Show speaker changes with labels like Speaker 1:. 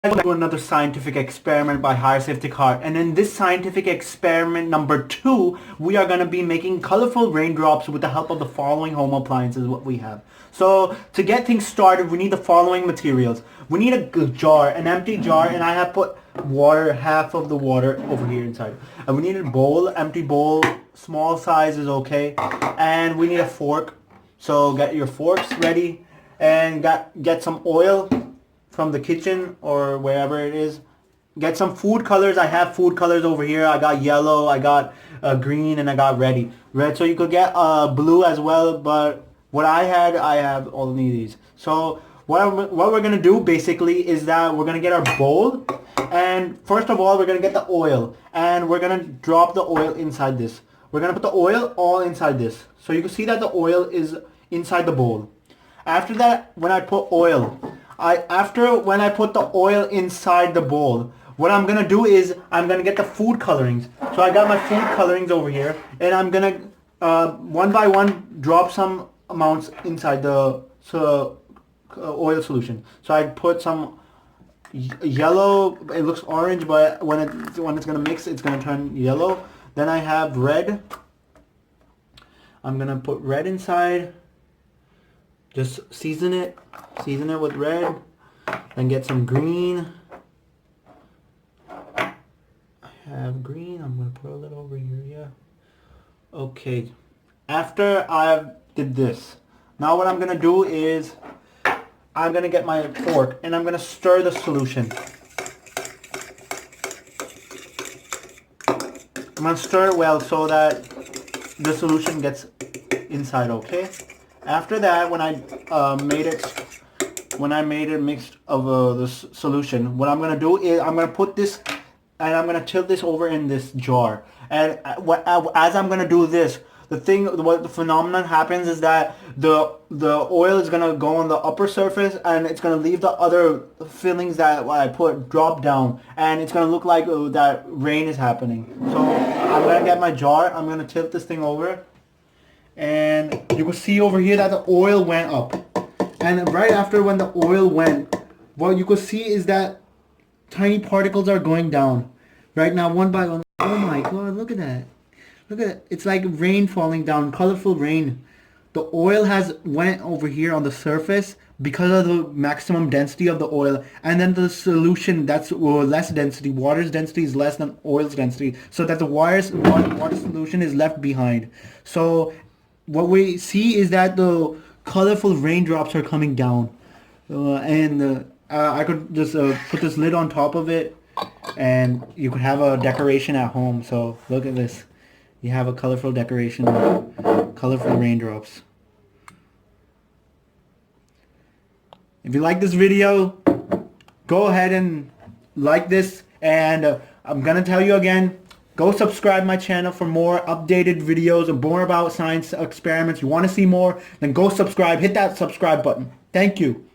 Speaker 1: do another scientific experiment by Iftikhar, and in this scientific experiment number 2, we are going to be making colorful raindrops with the help of the following home appliances what we have. So to get things started, we need the following materials. We need a jar, an empty jar, and I have put water, half of the water over here inside. And we need a bowl, empty bowl, small size is okay, and we need a fork. So get your forks ready, and get some oil from the kitchen or wherever it is. Get some food colors. I have food colors over here. I got yellow, I got green, and I got red. So you could get blue as well, but what I have only these. So what we're gonna do basically is that we're gonna get our bowl, and first of all we're gonna get the oil, and we're gonna drop the oil inside this. We're gonna put the oil all inside this. So you can see that the oil is inside the bowl. After that, when I put oil, when I put the oil inside the bowl, what I'm gonna do is I'm gonna get the food colorings. So I got my food colorings over here, and I'm gonna one by one drop some amounts inside the oil solution. So I put some yellow. It looks orange, but when it's gonna mix, it's gonna turn yellow. Then I have red. I'm gonna put red inside. Just season it with red, and get some green. I have green. I'm gonna put a little over here. Yeah. Okay. After I did this, now what I'm gonna do is I'm gonna get my fork and I'm gonna stir the solution. I'm gonna stir it well so that the solution gets inside. Okay. After that, when I made it mixed of the solution, what I'm gonna do is I'm gonna put this, and I'm gonna tilt this over in this jar. And as I'm gonna do this, what the phenomenon happens is that the oil is gonna go on the upper surface, and it's gonna leave the other fillings that I put drop down, and it's gonna look like that rain is happening. So I'm gonna get my jar. I'm gonna tilt this thing over. And you can see over here that the oil went up. And right after when the oil went, what you can see is that tiny particles are going down. Right now, one by one. Oh my god, look at that. Look at it. It's like rain falling down, colorful rain. The oil has went over here on the surface because of the maximum density of the oil. And then the solution, that's less density. Water's density is less than oil's density. So that the water solution is left behind. So what we see is that the colorful raindrops are coming down, and I could just put this lid on top of it, and you could have a decoration at home. So look at this, you have a colorful decoration of colorful raindrops. If you like this video, go ahead and like this, and I'm gonna tell you again, go subscribe my channel for more updated videos and more about science experiments. You want to see more? Then go subscribe. Hit that subscribe button. Thank you.